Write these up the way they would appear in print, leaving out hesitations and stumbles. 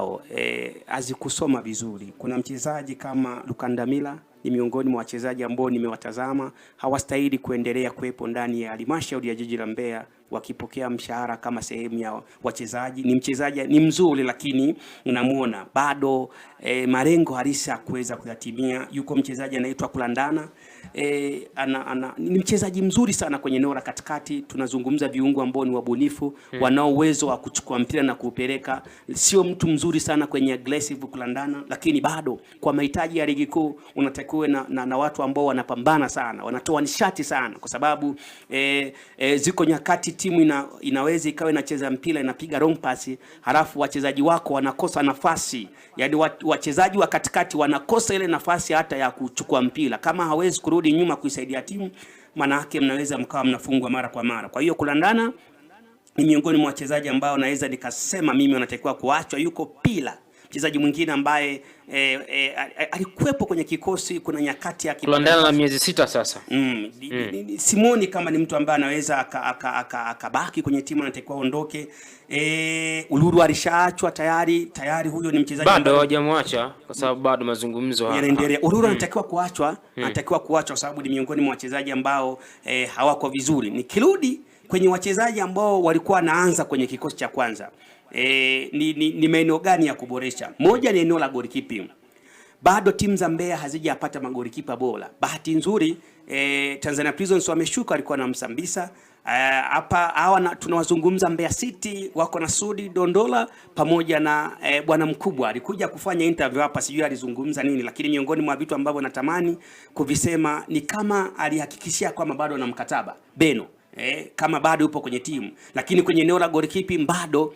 zao hazikusoma vizuri. Kuna mchezaji kama Lukandamila ni miongoni mwa wachezaji ambao nimewatazama hawastahili kuendelea kuwepo ndani ya halmashauri ya jiji la Mbeya wakipokea mshahara kama sehemu ya wachezaji. Ni mchezaji ni mzuri, lakini unamuona bado malengo halisi kuweza kuyatimia. Yuko mchezaji anaitwa Kulandana, ni mchezaji mzuri sana kwenye eneo la katikati. Tunazungumza viungo ambao ni wabunifu, wanao uwezo wa kuchukua mpira na kuupeleka. Sio mtu mzuri sana kwenye aggressive Kulandana, lakini bado kwa mahitaji ya ligi kuu unatakiwa na watu ambao wanapambana sana, wanatoa nishati sana, kwa sababu ziko nyakati timu inaweza ikawa inacheza mpira inapiga wrong pass, halafu wachezaji wako wanakosa nafasi. Yaani wachezaji wa katikati wanakosa ile nafasi hata ya kuchukua mpira. Kama hawezi kurudi nyuma kuisaidia timu, maana yake mnaweza mkawa mnafungwa mara kwa mara. Kwa hiyo Kulandana ni miongoni mwa wachezaji ambao naweza nikasema mimi wanatakiwa kuachwa. Yuko Pila, mchezaji mwingine ambaye alikuwepo kwenye kikosi kuna nyakati ya Kulandana na miezi 6 sasa. Simoni kama ni mtu ambaye anaweza akabaki kwenye timu, anatakiwa aondoke. Uluru alishaachwa tayari huyo ni mchezaji bado hajamwacha kwa sababu bado mazungumzo yanaendelea. Uluru anatakiwa kuachwa, kwa sababu ni miongoni mwa wachezaji ambao hawako vizuri. Nikirudi kwenye wachezaji ambao walikuwa wanaanza kwenye kikosi cha kwanza, ni maeneo gani ya kuboresha? Moja ni eneo la goalkeeping. Bado timu za Mbeya hazijapata magolikipa bora. Bahati nzuri Tanzania Prisons wameshuka, alikuwa na Msambisa. Hapa tunawazungumza Mbeya City wako na Sudi Dondola pamoja na bwana mkubwa alikuja kufanya interview hapa, sijui alizungumza nini, lakini miongoni mwa vitu ambavyo natamani kuvisema ni kama alihakikishia kwamba bado na mkataba Beno. Kama bado yupo kwenye timu, lakini kwenye eneo la goalkeeping bado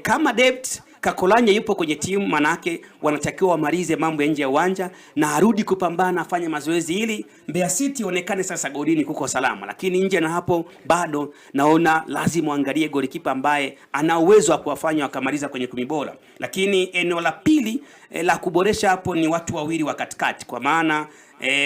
kama depth Kakolanya yupo kwenye timu, manake wanatakiwa wamalize mambo nje ya uwanja na arudi kupambana afanye mazoezi ili Mbeya City onekane sasa golini kuko salama. Lakini nje na hapo bado naona lazima angalie goalkeeper ambaye ana uwezo wa kuwafanya wakamaliza kwenye 10 bora. Lakini eneo la pili la kuboresha hapo ni watu wawili wa katikati, kwa maana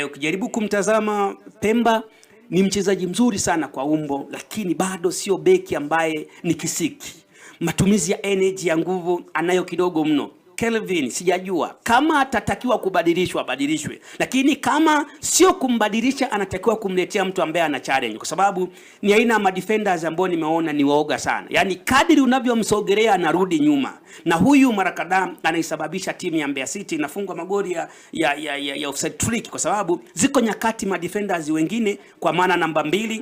ukijaribu kumtazama Pemba ni mchezaji mzuri sana kwa umbo, lakini bado sio beki ambaye ni kisiki. Matumizi ya energy ya nguvu anayo kidogo mno. Kelvin sijajua kama atatakiwa kubadilishwa abadilishwe, lakini kama sio kumbadilisha anatakiwa kumletea mtu ambaye ana challenge, kwa sababu ni aina ya defenders ambao nimeona ni waoga sana. Yaani kadri unavyomsogelea anarudi nyuma, na huyu mara kadhaa anaisababisha timu ya Mbeya City inafungwa magoli ya offside trick, kwa sababu ziko nyakati defenders wengine, kwa maana namba 2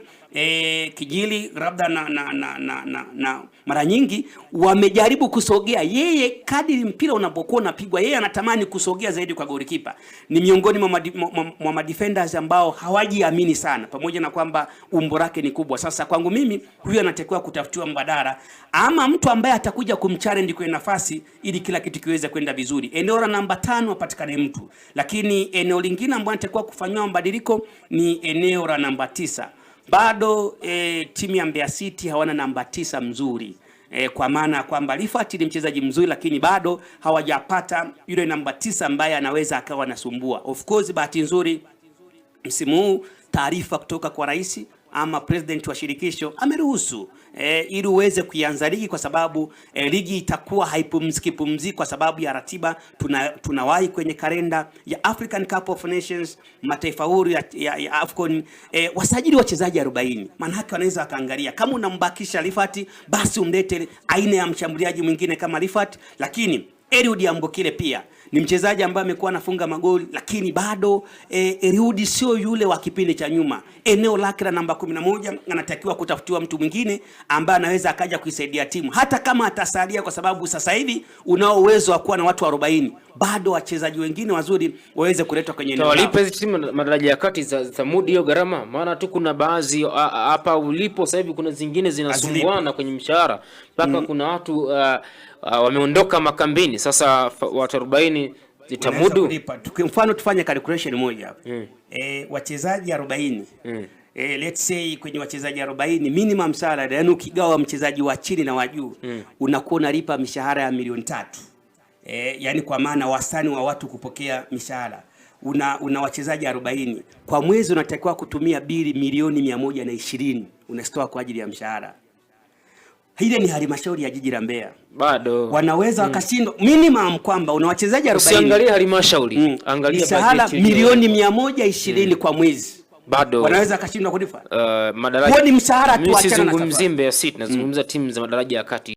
Kijili labda na mara nyingi wamejaribu kusogea. Yeye kadri mpira unapokuwa unapigwa yeye anatamani kusogea zaidi kwa goalkeeper. Ni miongoni mwa defenders ambao hawajiamini sana, pamoja na kwamba umbo lake ni kubwa. Sasa kwangu mimi huyu anatakiwa kutafutiwa mbadala, ama mtu ambaye atakuja kumchallenge kwenye nafasi ili kila kitu kiweze kwenda vizuri. Eneo la namba 5 apatikane mtu, lakini eneo lingine ambalo anatakiwa kufanywa mabadiliko ni eneo la namba 9. Bado timu ya Mbeya City hawana namba 9 mzuri, kwa maana kwamba Rifat ni mchezaji mzuri, lakini bado hawajapata yule namba 9 ambaye anaweza akawa nasumbua. Of course bahati nzuri msimu huu taarifa kutoka kwa rais ama president wa shirikisho ameruhusu ili uweze kuianza ligi, kwa sababu ligi itakuwa haipumziki kwa sababu ya ratiba. Tunawahi kwenye kalenda ya African Cup of Nations, mataifa huru ya Afcon, wasajili wachezaji 40. Maana yake wanaweza kaangalia kama unambakisha Rifat, basi umlete aina ya mshambuliaji mwingine kama Rifat. Lakini Eliud Ambokile pia ni mchezaji ambaye amekuwa anafunga magoli, lakini bado Eliud sio yule wa kipindi cha nyuma. Eneo lake la namba 11 anatakiwa kutafutiwa mtu mwingine ambaye anaweza akaja kuisaidia timu, hata kama atasalia, kwa sababu sasa hivi unao uwezo wa kuwa na watu 40. Bado wachezaji wengine wazuri waweze kuletwa kwenye eneo. Walipe hizo timu madaraja ya kati za mudi hiyo gharama, maana tu kuna baadhi hapa ulipo sasa hivi kuna zingine zinasumbuana kwenye mshahara mpaka kuna watu wameondoka makambini. Sasa watu 40 zitamudu. Mfano tufanye calculation moja hapa. Wachezaji 40. Let's say kwenye wachezaji 40 minimum salary, yani ukigawa mchezaji wa chini na wa juu unakuwa unalipa mishahara ya milioni 3. Yani kwa maana wastani wa watu kupokea mishahara una wachezaji 40 kwa mwezi, unatakiwa kutumia bili milioni 120 unastoi kwa ajili ya mshahara. Ile ni halmashauri ya jiji la Mbeya. Bado wanaweza wakashindwa minimum kwamba una wachezaji 40. Usiangalie halmashauri, angalia bajeti milioni 120 kwa mwezi. Bado wanaweza wakashindwa kulipa. Madaraja. Huo ni mshahara tu, achana na Mbeya City, nazungumza timu za madaraja ya kati.